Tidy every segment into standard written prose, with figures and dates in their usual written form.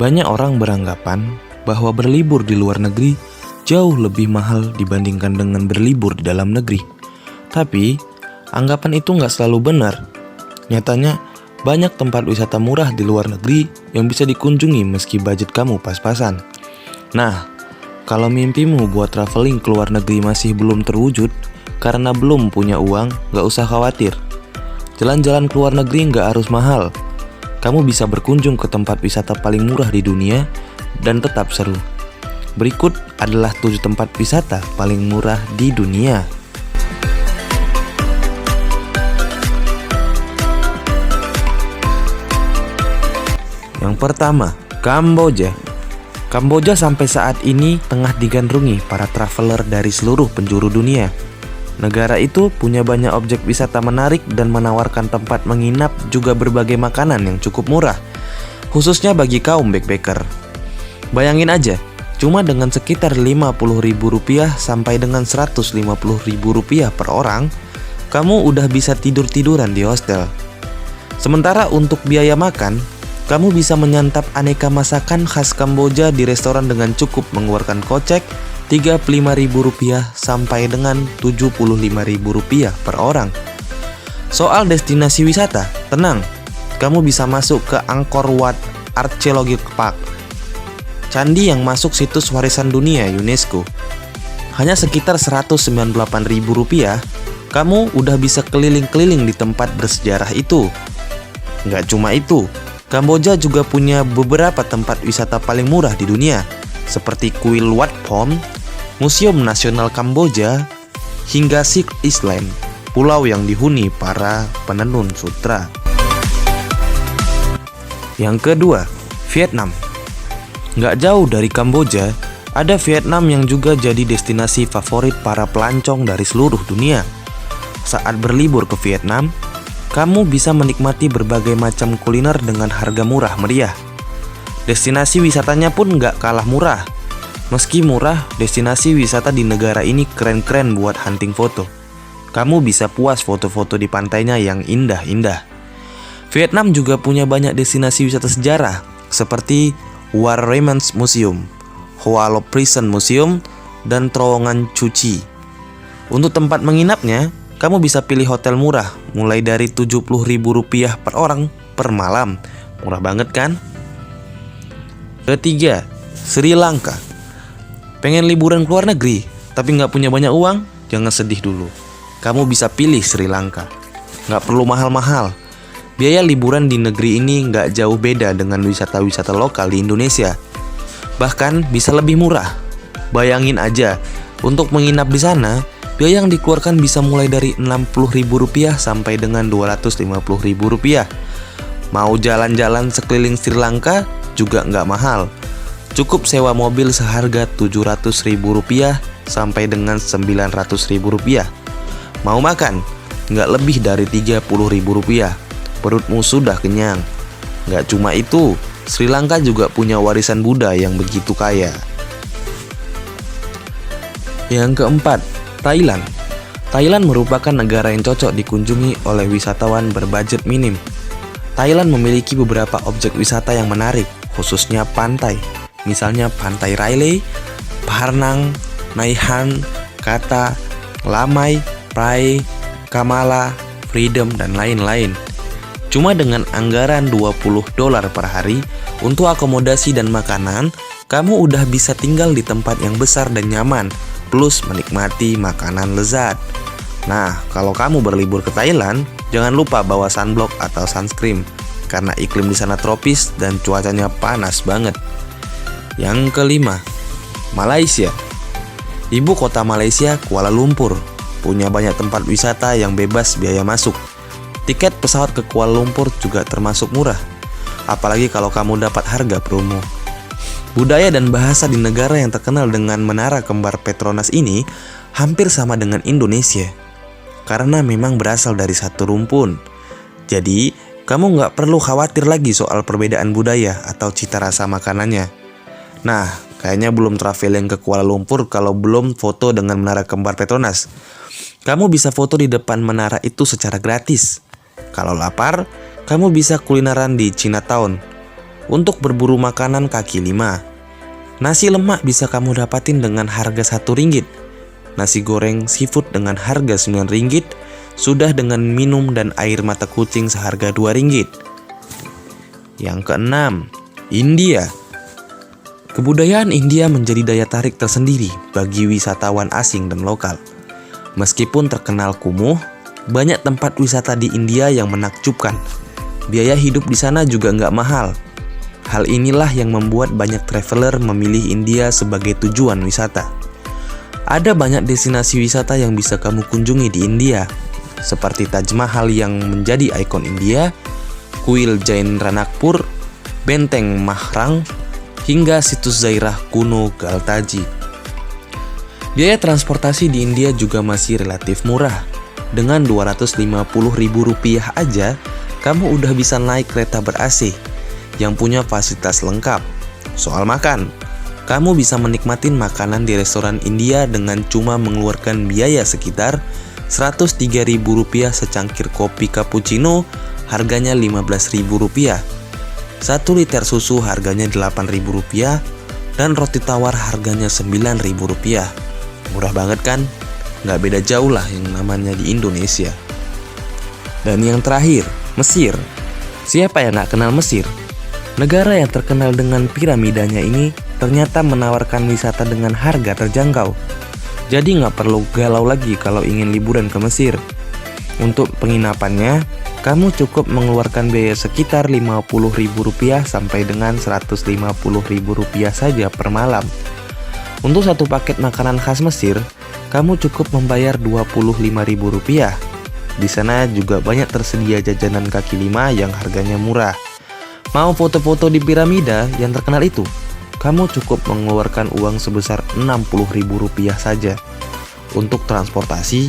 Banyak orang beranggapan bahwa berlibur di luar negeri jauh lebih mahal dibandingkan dengan berlibur di dalam negeri. Tapi, anggapan itu nggak selalu benar. Nyatanya, banyak tempat wisata murah di luar negeri yang bisa dikunjungi meski budget kamu pas-pasan. Nah, kalau mimpimu buat traveling ke luar negeri masih belum terwujud karena belum punya uang, nggak usah khawatir. Jalan-jalan ke luar negeri nggak harus mahal. Kamu bisa berkunjung ke tempat wisata paling murah di dunia dan tetap seru. Berikut adalah 7 tempat wisata paling murah di dunia. Yang pertama, Kamboja. Kamboja sampai saat ini tengah digandrungi para traveler dari seluruh penjuru dunia. Negara itu punya banyak objek wisata menarik dan menawarkan tempat menginap juga berbagai makanan yang cukup murah, khususnya bagi kaum backpacker. Bayangin aja, cuma dengan sekitar Rp50.000 sampai dengan Rp150.000 per orang, kamu udah bisa tidur-tiduran di hostel. Sementara untuk biaya makan, kamu bisa menyantap aneka masakan khas Kamboja di restoran dengan cukup mengeluarkan kocek Rp35.000 sampai dengan Rp75.000 per orang. Soal destinasi wisata, tenang, kamu bisa masuk ke Angkor Wat Archaeological Park, candi yang masuk situs warisan dunia UNESCO. Hanya sekitar Rp198.000, kamu udah bisa keliling-keliling di tempat bersejarah itu. Nggak cuma itu, Kamboja juga punya beberapa tempat wisata paling murah di dunia, seperti Kuil Wat Phom, Museum Nasional Kamboja, hingga Sikh Island, pulau yang dihuni para penenun sutra. Yang kedua, Vietnam. Nggak jauh dari Kamboja, ada Vietnam yang juga jadi destinasi favorit para pelancong dari seluruh dunia. Saat berlibur ke Vietnam, kamu bisa menikmati berbagai macam kuliner dengan harga murah meriah. Destinasi wisatanya pun nggak kalah murah. Meski murah, destinasi wisata di negara ini keren-keren buat hunting foto. Kamu bisa puas foto-foto di pantainya yang indah-indah. Vietnam juga punya banyak destinasi wisata sejarah, seperti War Remains Museum, Hoa Lo Prison Museum, dan Terowongan Cu Chi. Untuk tempat menginapnya, kamu bisa pilih hotel murah, mulai dari Rp70.000 per orang per malam. Murah banget kan? Ketiga, Sri Lanka. Pengen liburan ke luar negeri, tapi nggak punya banyak uang? Jangan sedih dulu. Kamu bisa pilih Sri Lanka. Nggak perlu mahal-mahal. Biaya liburan di negeri ini nggak jauh beda dengan wisata-wisata lokal di Indonesia. Bahkan bisa lebih murah. Bayangin aja, untuk menginap di sana, biaya yang dikeluarkan bisa mulai dari Rp60.000 sampai dengan Rp250.000. Mau jalan-jalan sekeliling Sri Lanka juga nggak mahal. Cukup sewa mobil seharga Rp700.000 sampai dengan Rp900.000. Mau makan, nggak lebih dari Rp30.000. Perutmu sudah kenyang. Nggak cuma itu, Sri Lanka juga punya warisan Buddha yang begitu kaya. Yang keempat, Thailand. Thailand merupakan negara yang cocok dikunjungi oleh wisatawan berbudget minim. Thailand memiliki beberapa objek wisata yang menarik, khususnya pantai. Misalnya Pantai Railay, Pharnang, Nai Han, Kata, Lamai, Prae, Kamala, Freedom, dan lain-lain. Cuma dengan anggaran $20 per hari untuk akomodasi dan makanan, kamu udah bisa tinggal di tempat yang besar dan nyaman, plus menikmati makanan lezat. Nah, kalau kamu berlibur ke Thailand, jangan lupa bawa sunblock atau sunscreen, karena iklim di sana tropis dan cuacanya panas banget. Yang kelima, Malaysia. Ibu kota Malaysia, Kuala Lumpur, punya banyak tempat wisata yang bebas biaya masuk. Tiket pesawat ke Kuala Lumpur juga termasuk murah, apalagi kalau kamu dapat harga promo. Budaya dan bahasa di negara yang terkenal dengan menara kembar Petronas ini hampir sama dengan Indonesia, karena memang berasal dari satu rumpun. Jadi, kamu nggak perlu khawatir lagi soal perbedaan budaya atau cita rasa makanannya. Nah, kayaknya belum traveling ke Kuala Lumpur kalau belum foto dengan menara kembar Petronas. Kamu bisa foto di depan menara itu secara gratis. Kalau lapar, kamu bisa kulineran di Chinatown. Untuk berburu makanan kaki lima, nasi lemak bisa kamu dapatin dengan harga Rp1. Nasi goreng seafood dengan harga Rp9. Sudah dengan minum dan air mata kucing seharga Rp2. Yang keenam, India. Kebudayaan India menjadi daya tarik tersendiri bagi wisatawan asing dan lokal. Meskipun terkenal kumuh, banyak tempat wisata di India yang menakjubkan. Biaya hidup di sana juga nggak mahal. Hal inilah yang membuat banyak traveler memilih India sebagai tujuan wisata. Ada banyak destinasi wisata yang bisa kamu kunjungi di India, seperti Taj Mahal yang menjadi ikon India, kuil Jain Ranakpur, benteng Mahrang, hingga situs Zairah kuno Galtaji. Biaya transportasi di India juga masih relatif murah. Dengan Rp250.000 aja, kamu udah bisa naik kereta ber-AC yang punya fasilitas lengkap. Soal makan, kamu bisa menikmatin makanan di restoran India dengan cuma mengeluarkan biaya sekitar Rp103.000 secangkir kopi cappuccino, harganya Rp15.000. 1 liter susu harganya Rp8.000 dan roti tawar harganya Rp9.000. Murah banget kan? Nggak beda jauh lah yang namanya di Indonesia. Dan yang terakhir, Mesir. Siapa yang nggak kenal Mesir? Negara yang terkenal dengan piramidanya ini ternyata menawarkan wisata dengan harga terjangkau. Jadi nggak perlu galau lagi kalau ingin liburan ke Mesir. Untuk penginapannya, kamu cukup mengeluarkan biaya sekitar Rp50.000 sampai dengan Rp150.000 saja per malam. Untuk satu paket makanan khas Mesir, kamu cukup membayar Rp25.000. Di sana juga banyak tersedia jajanan kaki lima yang harganya murah. Mau foto-foto di piramida yang terkenal itu, kamu cukup mengeluarkan uang sebesar Rp60.000 saja. Untuk transportasi,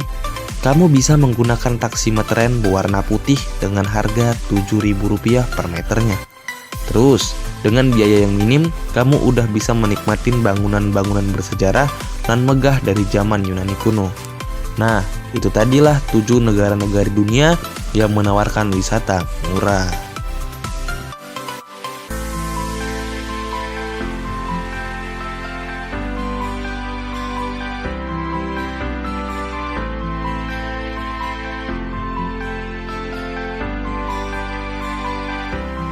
kamu bisa menggunakan taksi meteran berwarna putih dengan harga Rp7.000 per meternya. Terus, dengan biaya yang minim, kamu udah bisa menikmatin bangunan-bangunan bersejarah dan megah dari zaman Yunani kuno. Nah, itu tadilah 7 negara-negara dunia yang menawarkan wisata murah.